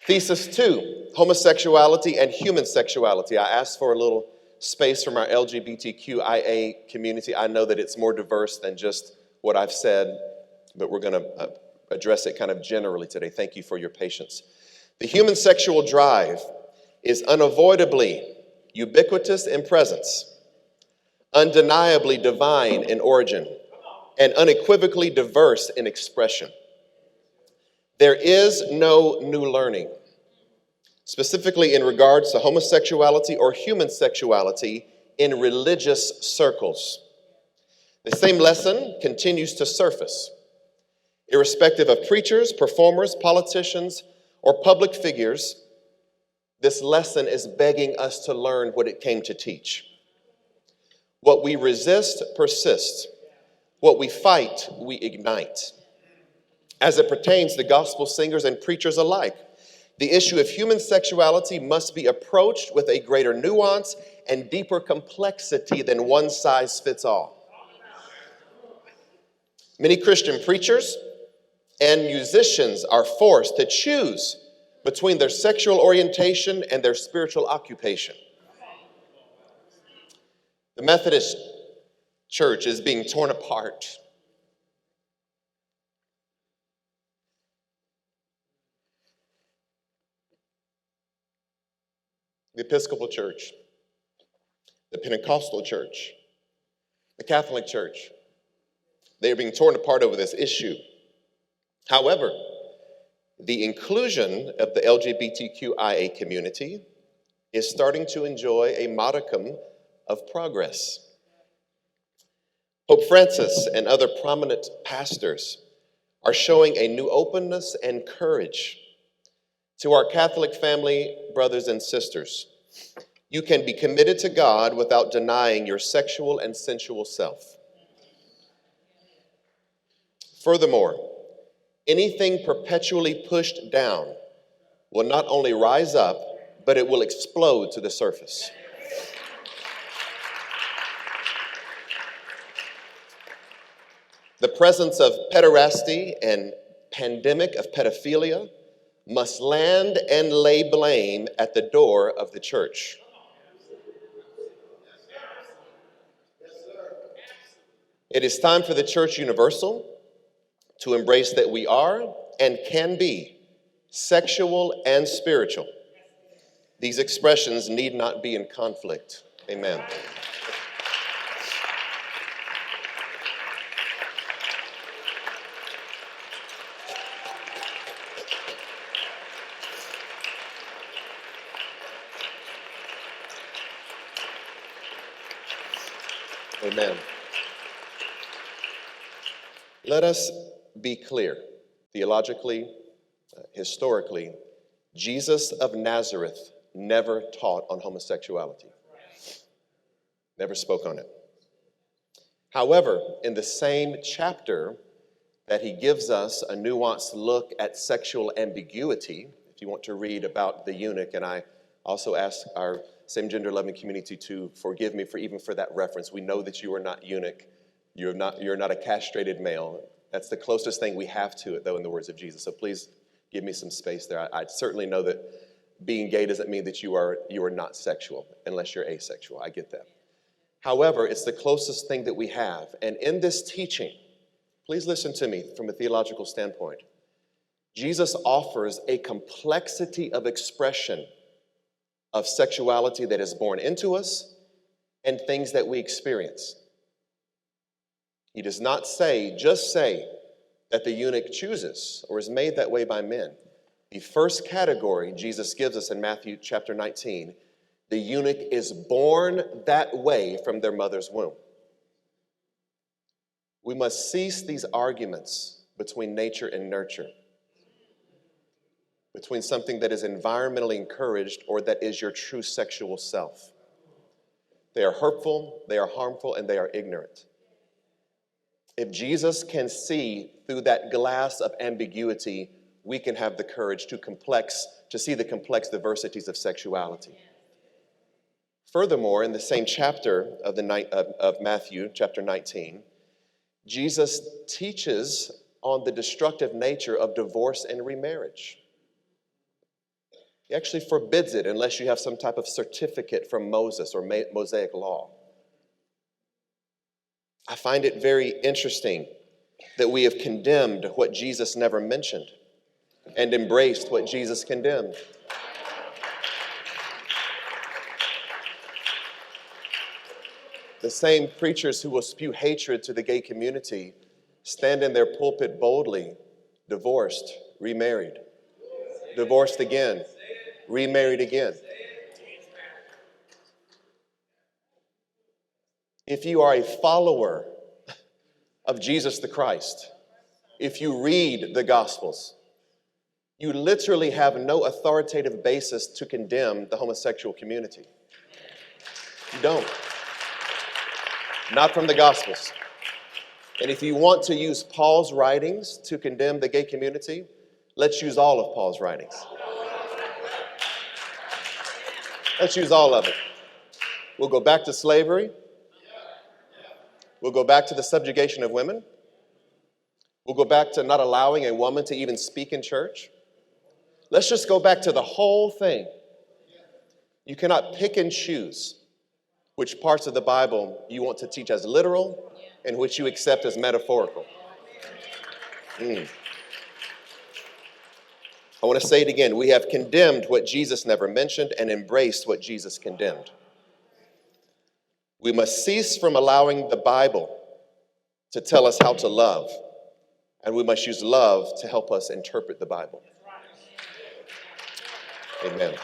Thesis 2, homosexuality and human sexuality. I asked for a little space from our LGBTQIA community. I know that it's more diverse than just what I've said, but we're going to address it kind of generally today. Thank you for your patience. The human sexual drive is unavoidably ubiquitous in presence, undeniably divine in origin, and unequivocally diverse in expression. There is no new learning, specifically in regards to homosexuality or human sexuality in religious circles. The same lesson continues to surface, irrespective of preachers, performers, politicians, or public figures. This lesson is begging us to learn what it came to teach. What we resist persists. What we fight, we ignite. As it pertains to gospel singers and preachers alike, the issue of human sexuality must be approached with a greater nuance and deeper complexity than one size fits all. Many Christian preachers and musicians are forced to choose between their sexual orientation and their spiritual occupation. The Methodist Church is being torn apart. The Episcopal Church, the Pentecostal Church, the Catholic Church, they are being torn apart over this issue. However, the inclusion of the LGBTQIA community is starting to enjoy a modicum of progress. Pope Francis and other prominent pastors are showing a new openness and courage. To our Catholic family, brothers and sisters, you can be committed to God without denying your sexual and sensual self. Furthermore, anything perpetually pushed down will not only rise up, but it will explode to the surface. The presence of pederasty and pandemic of pedophilia must land and lay blame at the door of the church. It is time for the church universal to embrace that we are and can be sexual and spiritual. These expressions need not be in conflict. Amen. Amen. Let us be clear, theologically, historically, Jesus of Nazareth never taught on homosexuality, never spoke on it. However, in the same chapter that he gives us a nuanced look at sexual ambiguity, if you want to read about the eunuch, and I also ask our same gender loving community to forgive me for that reference. We know that you are not eunuch. You're not a castrated male. That's the closest thing we have to it, though, in the words of Jesus. So please give me some space there. I certainly know that being gay doesn't mean that you are not sexual, unless you're asexual. I get that. However, it's the closest thing that we have. And in this teaching, please listen to me from a theological standpoint. Jesus offers a complexity of expression of sexuality that is born into us and things that we experience. He does not just say that the eunuch chooses or is made that way by men. The first category Jesus gives us in Matthew chapter 19, the eunuch is born that way from their mother's womb. We must cease these arguments between nature and nurture, between something that is environmentally encouraged or that is your true sexual self. They are hurtful, they are harmful, and they are ignorant. If Jesus can see through that glass of ambiguity, we can have the courage to see the complex diversities of sexuality. Furthermore, in the same chapter of Matthew, chapter 19, Jesus teaches on the destructive nature of divorce and remarriage. He actually forbids it unless you have some type of certificate from Moses or Mosaic law. I find it very interesting that we have condemned what Jesus never mentioned and embraced what Jesus condemned. The same preachers who will spew hatred to the gay community stand in their pulpit boldly, divorced, remarried, divorced again, remarried again. If you are a follower of Jesus the Christ, if you read the Gospels, you literally have no authoritative basis to condemn the homosexual community. You don't. Not from the Gospels. And if you want to use Paul's writings to condemn the gay community, let's use all of Paul's writings. Let's use all of it. We'll go back to slavery. We'll go back to the subjugation of women. We'll go back to not allowing a woman to even speak in church. Let's just go back to the whole thing. You cannot pick and choose which parts of the Bible you want to teach as literal and which you accept as metaphorical. I want to say it again. We have condemned what Jesus never mentioned and embraced what Jesus condemned. We must cease from allowing the Bible to tell us how to love, and we must use love to help us interpret the Bible. Amen.